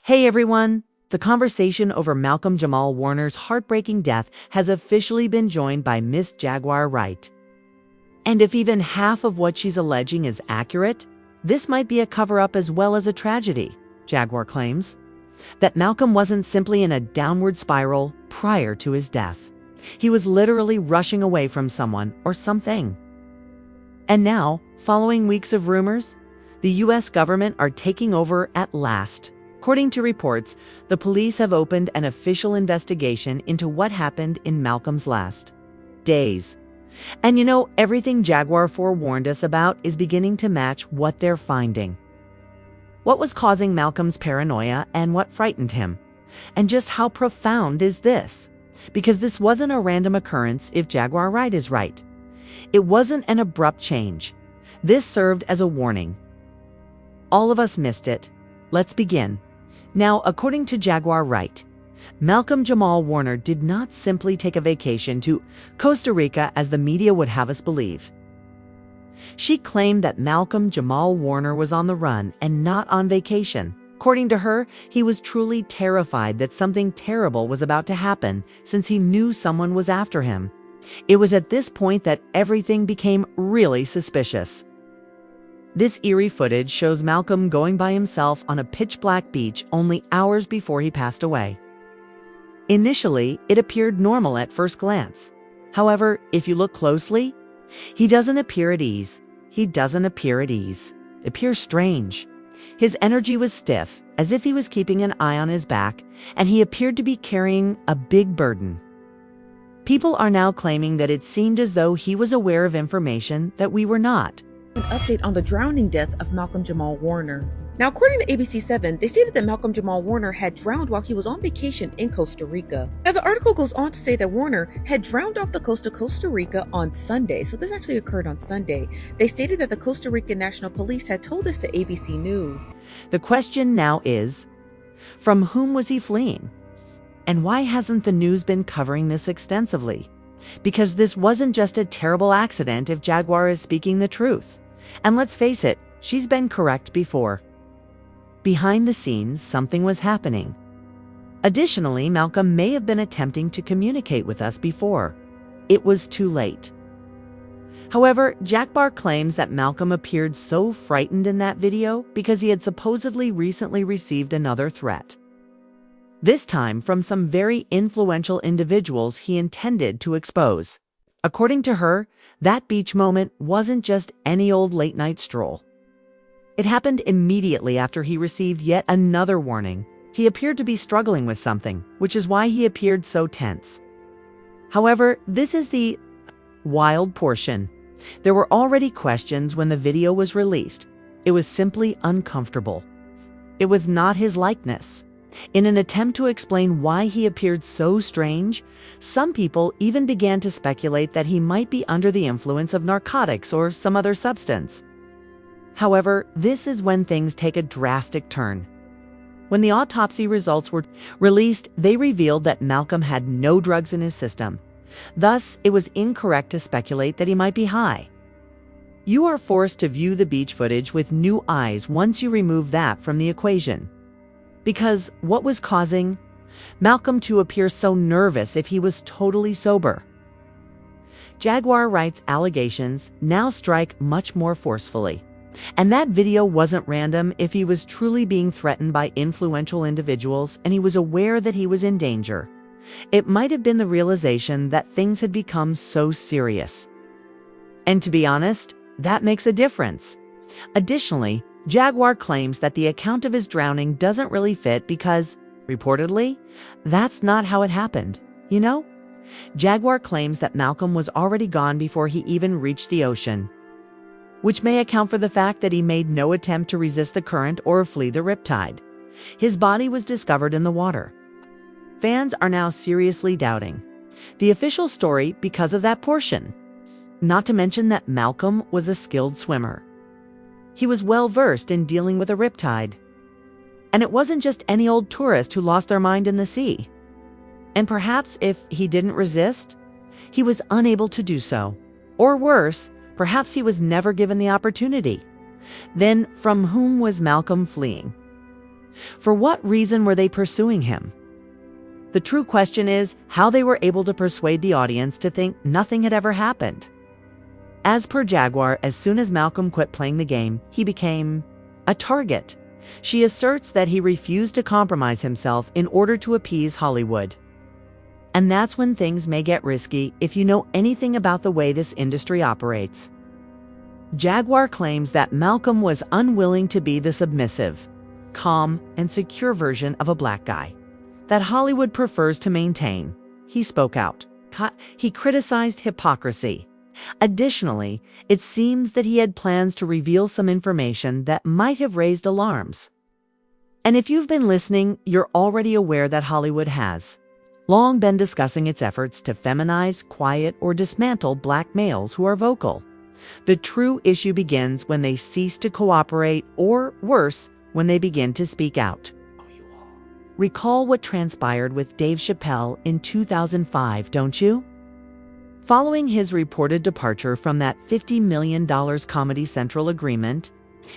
Hey everyone! The conversation over Malcolm-Jamal Warner's heartbreaking death has officially been joined by Miss Jaguar Wright. And if even half of what she's alleging is accurate, this might be a cover-up as well as a tragedy, Jaguar claims. That Malcolm wasn't simply in a downward spiral prior to his death. He was literally rushing away from someone or something. And now, following weeks of rumors, the U.S. government are taking over at last. According to reports, the police have opened an official investigation into what happened in Malcolm's last days. And everything Jaguar forewarned us about is beginning to match what they're finding. What was causing Malcolm's paranoia and what frightened him? And just how profound is this? Because this wasn't a random occurrence if Jaguar Wright is right. It wasn't an abrupt change. This served as a warning. All of us missed it. Let's begin. Now, according to Jaguar Wright, Malcolm-Jamal Warner did not simply take a vacation to Costa Rica as the media would have us believe. She claimed that Malcolm-Jamal Warner was on the run and not on vacation. According to her, he was truly terrified that something terrible was about to happen since he knew someone was after him. It was at this point that everything became really suspicious. This eerie footage shows Malcolm going by himself on a pitch-black beach only hours before he passed away. Initially, it appeared normal at first glance. However, if you look closely, he doesn't appear at ease. It appears strange. His energy was stiff, as if he was keeping an eye on his back, and he appeared to be carrying a big burden. People are now claiming that it seemed as though he was aware of information that we were not. An update on the drowning death of Malcolm-Jamal Warner. Now, according to ABC7, they stated that Malcolm-Jamal Warner had drowned while he was on vacation in Costa Rica. Now, the article goes on to say that Warner had drowned off the coast of Costa Rica on Sunday, so this actually occurred on Sunday. They stated that the Costa Rican National Police had told this to ABC News. The question now is, from whom was he fleeing? And why hasn't the news been covering this extensively? Because this wasn't just a terrible accident if Jaguar is speaking the truth. And let's face it, she's been correct before. Behind the scenes, something was happening. Additionally, Malcolm may have been attempting to communicate with us before. It was too late. However, Jaguar claims that Malcolm appeared so frightened in that video because he had supposedly recently received another threat. This time from some very influential individuals he intended to expose. According to her, that beach moment wasn't just any old late-night stroll. It happened immediately after he received yet another warning. He appeared to be struggling with something, which is why he appeared so tense. However, this is the wild portion. There were already questions when the video was released. It was simply uncomfortable. It was not his likeness. In an attempt to explain why he appeared so strange, some people even began to speculate that he might be under the influence of narcotics or some other substance. However, this is when things take a drastic turn. When the autopsy results were released, they revealed that Malcolm had no drugs in his system. Thus, it was incorrect to speculate that he might be high. You are forced to view the beach footage with new eyes once you remove that from the equation. Because what was causing Malcolm to appear so nervous if he was totally sober? Jaguar Wright's allegations now strike much more forcefully. And that video wasn't random if he was truly being threatened by influential individuals and he was aware that he was in danger. It might have been the realization that things had become so serious. And to be honest, that makes a difference. Additionally, Jaguar claims that the account of his drowning doesn't really fit because, reportedly, that's not how it happened. Jaguar claims that Malcolm was already gone before he even reached the ocean, which may account for the fact that he made no attempt to resist the current or flee the riptide. His body was discovered in the water. Fans are now seriously doubting the official story because of that portion. Not to mention that Malcolm was a skilled swimmer. He was well-versed in dealing with a riptide. And it wasn't just any old tourist who lost their mind in the sea. And perhaps if he didn't resist, he was unable to do so. Or worse, perhaps he was never given the opportunity. Then, from whom was Malcolm fleeing? For what reason were they pursuing him? The true question is how they were able to persuade the audience to think nothing had ever happened. As per Jaguar, as soon as Malcolm quit playing the game, he became a target. She asserts that he refused to compromise himself in order to appease Hollywood. And that's when things may get risky if you know anything about the way this industry operates. Jaguar claims that Malcolm was unwilling to be the submissive, calm, and secure version of a black guy that Hollywood prefers to maintain. He spoke out. He criticized hypocrisy. Additionally, it seems that he had plans to reveal some information that might have raised alarms. And if you've been listening, you're already aware that Hollywood has long been discussing its efforts to feminize, quiet, or dismantle black males who are vocal. The true issue begins when they cease to cooperate, or worse, when they begin to speak out. Recall what transpired with Dave Chappelle in 2005, don't you? Following his reported departure from that $50 million Comedy Central agreement,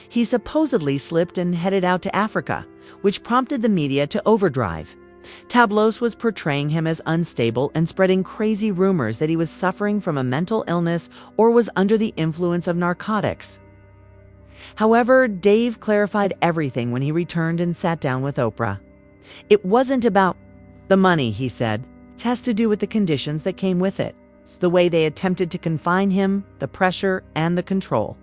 he supposedly slipped and headed out to Africa, which prompted the media to overdrive. Tableau was portraying him as unstable and spreading crazy rumors that he was suffering from a mental illness or was under the influence of narcotics. However, Dave clarified everything when he returned and sat down with Oprah. It wasn't about the money, he said. It has to do with the conditions that came with it. It's the way they attempted to confine him, the pressure, and the control.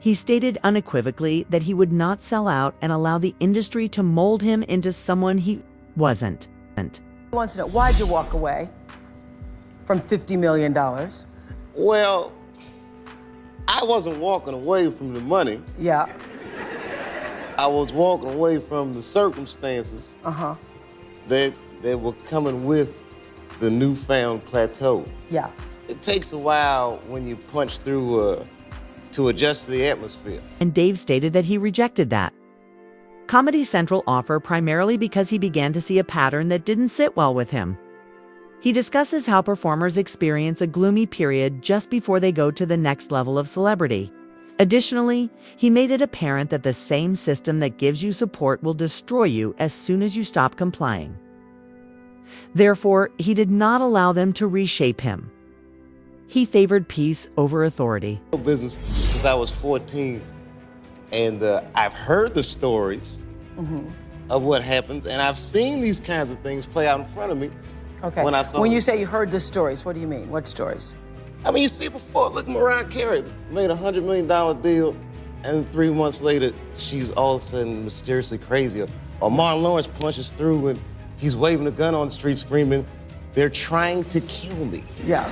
He stated unequivocally that he would not sell out and allow the industry to mold him into someone he wasn't. I want to know, why'd you walk away from $50 million? Well, I wasn't walking away from the money. Yeah. I was walking away from the circumstances that were coming with the newfound plateau. Yeah. It takes a while when you punch through to adjust to the atmosphere. And Dave stated that he rejected that Comedy Central offer primarily because he began to see a pattern that didn't sit well with him. He discusses how performers experience a gloomy period just before they go to the next level of celebrity. Additionally, he made it apparent that the same system that gives you support will destroy you as soon as you stop complying. Therefore, he did not allow them to reshape him. He favored peace over authority. Business since I was 14, and I've heard the stories of what happens, and I've seen these kinds of things play out in front of me. Okay. When you say you heard the stories, what do you mean? What stories? I mean, you see before, look, Mariah Carey made a $100 million deal, and 3 months later, she's all of a sudden mysteriously crazy. Or Martin Lawrence punches through and he's waving a gun on the street screaming, "They're trying to kill me." Yeah.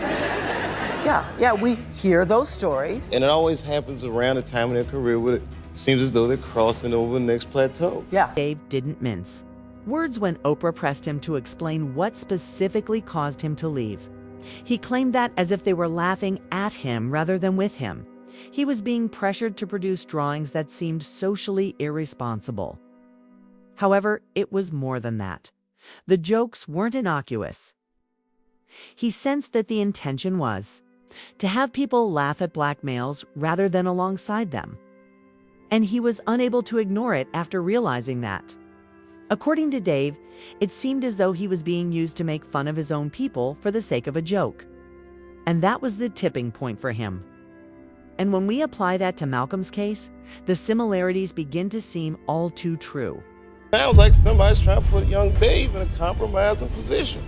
Yeah, we hear those stories. And it always happens around the time in their career where it seems as though they're crossing over the next plateau. Yeah. Dave didn't mince words when Oprah pressed him to explain what specifically caused him to leave. He claimed that as if they were laughing at him rather than with him. He was being pressured to produce drawings that seemed socially irresponsible. However, it was more than that. The jokes weren't innocuous. He sensed that the intention was to have people laugh at black males rather than alongside them. And he was unable to ignore it after realizing that. According to Dave, it seemed as though he was being used to make fun of his own people for the sake of a joke. And that was the tipping point for him. And when we apply that to Malcolm's case, the similarities begin to seem all too true. Sounds like somebody's trying to put young Dave in a compromising position.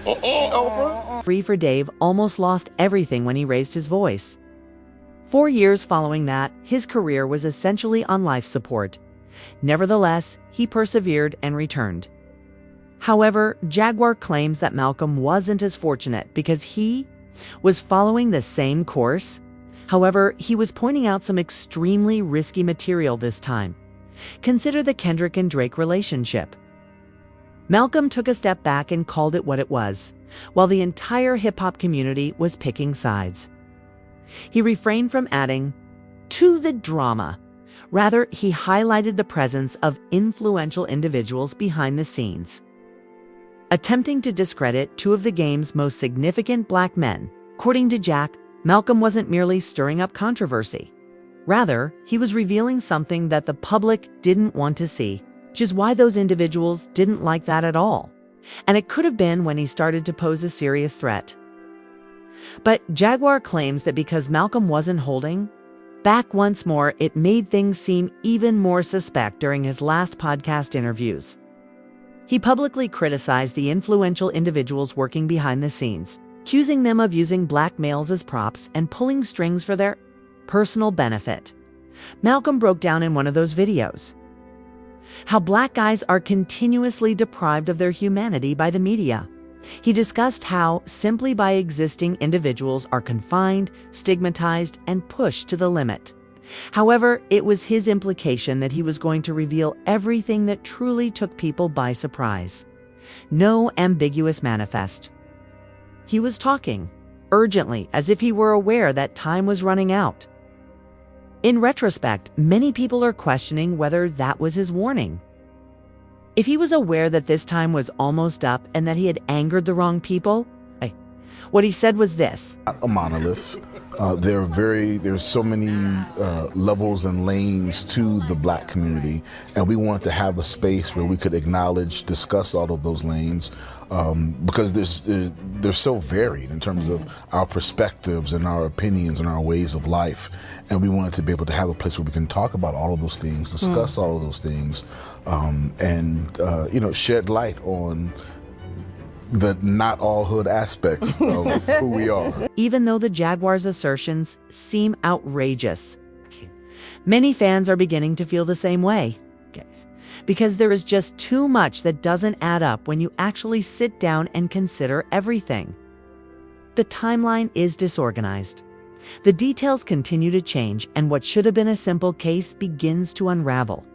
Oprah. Free for Dave almost lost everything when he raised his voice. 4 years following that, his career was essentially on life support. Nevertheless, he persevered and returned. However, Jaguar claims that Malcolm wasn't as fortunate because he was following the same course. However, he was pointing out some extremely risky material this time. Consider the Kendrick and Drake relationship. Malcolm took a step back and called it what it was, while the entire hip-hop community was picking sides. He refrained from adding to the drama. Rather, he highlighted the presence of influential individuals behind the scenes, attempting to discredit two of the game's most significant black men. According to Jack, Malcolm wasn't merely stirring up controversy. Rather, he was revealing something that the public didn't want to see, which is why those individuals didn't like that at all. And it could have been when he started to pose a serious threat. But Jaguar claims that because Malcolm wasn't holding back once more, it made things seem even more suspect during his last podcast interviews. He publicly criticized the influential individuals working behind the scenes, accusing them of using black males as props and pulling strings for their personal benefit. Malcolm broke down in one of those videos how black guys are continuously deprived of their humanity by the media. He discussed how, simply by existing, individuals are confined, stigmatized, and pushed to the limit. However, it was his implication that he was going to reveal everything that truly took people by surprise. No ambiguous manifest. He was talking, urgently, as if he were aware that time was running out. In retrospect, many people are questioning whether that was his warning. If he was aware that this time was almost up and that he had angered the wrong people, what he said was this. Not a monolith. There's so many levels and lanes to the black community, and we wanted to have a space where we could acknowledge, discuss all of those lanes, because they're so varied in terms of our perspectives and our opinions and our ways of life, and we wanted to be able to have a place where we can talk about all of those things, discuss all of those things, and shed light on the not all hood aspects of who we are. Even though the Jaguar's assertions seem outrageous, many fans are beginning to feel the same way, because there is just too much that doesn't add up when you actually sit down and consider everything. The timeline is disorganized. The details continue to change, and what should have been a simple case begins to unravel.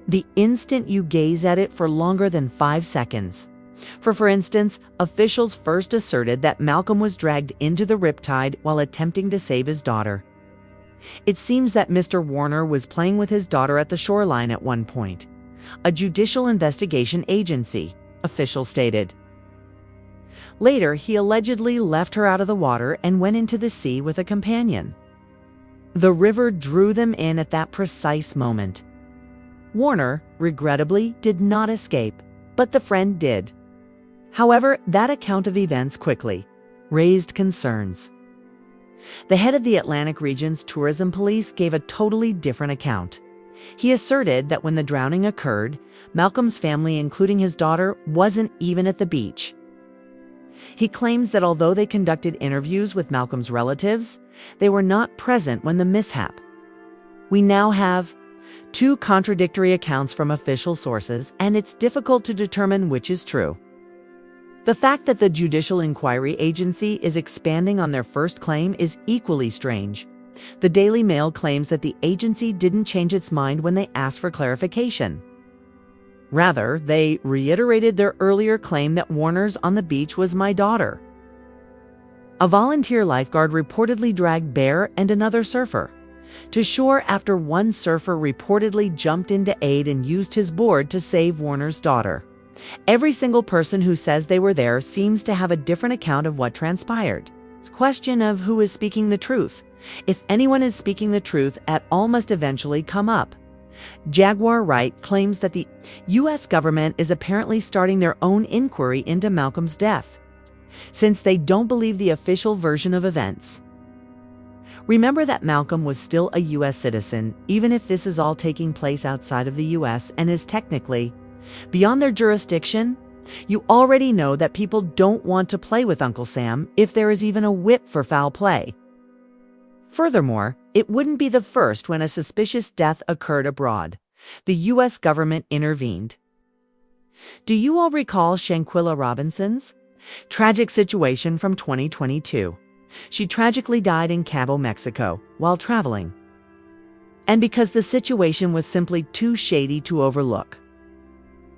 The instant you gaze at it for longer than 5 seconds. For instance, officials first asserted that Malcolm was dragged into the riptide while attempting to save his daughter. It seems that Mr. Warner was playing with his daughter at the shoreline at one point. A judicial investigation agency, officials stated. Later, he allegedly left her out of the water and went into the sea with a companion. The river drew them in at that precise moment. Warner, regrettably, did not escape, but the friend did. However, that account of events quickly raised concerns. The head of the Atlantic Region's tourism police gave a totally different account. He asserted that when the drowning occurred, Malcolm's family, including his daughter, wasn't even at the beach. He claims that although they conducted interviews with Malcolm's relatives, they were not present when the mishap. We now have 2 contradictory accounts from official sources, and it's difficult to determine which is true. The fact that the Judicial Inquiry Agency is expanding on their first claim is equally strange. The Daily Mail claims that the agency didn't change its mind when they asked for clarification. Rather, they reiterated their earlier claim that Warner's on the beach was my daughter. A volunteer lifeguard reportedly dragged Bear and another surfer to shore after one surfer reportedly jumped into aid and used his board to save Warner's daughter. Every single person who says they were there seems to have a different account of what transpired. It's a question of who is speaking the truth. If anyone is speaking the truth at all must eventually come up. Jaguar Wright claims that the U.S. government is apparently starting their own inquiry into Malcolm's death, since they don't believe the official version of events. Remember that Malcolm was still a U.S. citizen, even if this is all taking place outside of the U.S. and is technically beyond their jurisdiction. You already know that people don't want to play with Uncle Sam if there is even a whip for foul play. Furthermore, it wouldn't be the first when a suspicious death occurred abroad. The U.S. government intervened. Do you all recall Shanquilla Robinson's tragic situation from 2022? She tragically died in Cabo, Mexico, while traveling. And because the situation was simply too shady to overlook,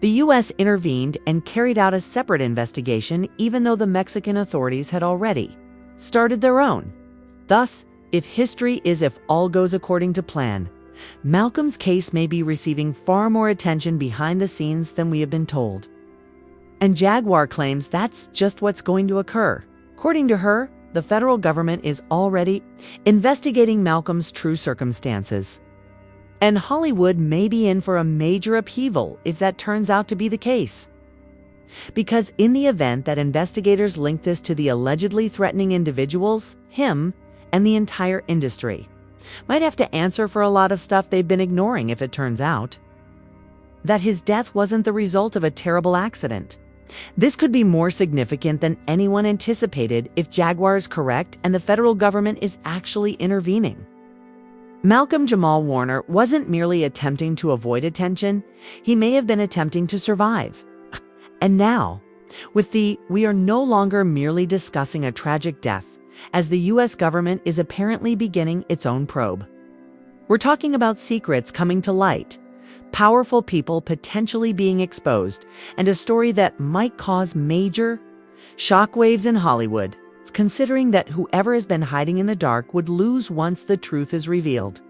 the U.S. intervened and carried out a separate investigation, even though the Mexican authorities had already started their own. Thus, if history is if all goes according to plan, Malcolm's case may be receiving far more attention behind the scenes than we have been told. And Jaguar claims that's just what's going to occur. According to her, the federal government is already investigating Malcolm's true circumstances. And Hollywood may be in for a major upheaval if that turns out to be the case. Because in the event that investigators link this to the allegedly threatening individuals, him, and the entire industry might have to answer for a lot of stuff they've been ignoring if it turns out that his death wasn't the result of a terrible accident. This could be more significant than anyone anticipated if Jaguar is correct and the federal government is actually intervening. Malcolm-Jamal Warner wasn't merely attempting to avoid attention, he may have been attempting to survive. And now, with we are no longer merely discussing a tragic death, as the US government is apparently beginning its own probe. We're talking about secrets coming to light, powerful people potentially being exposed, and a story that might cause major shockwaves in Hollywood, considering that whoever has been hiding in the dark would lose once the truth is revealed.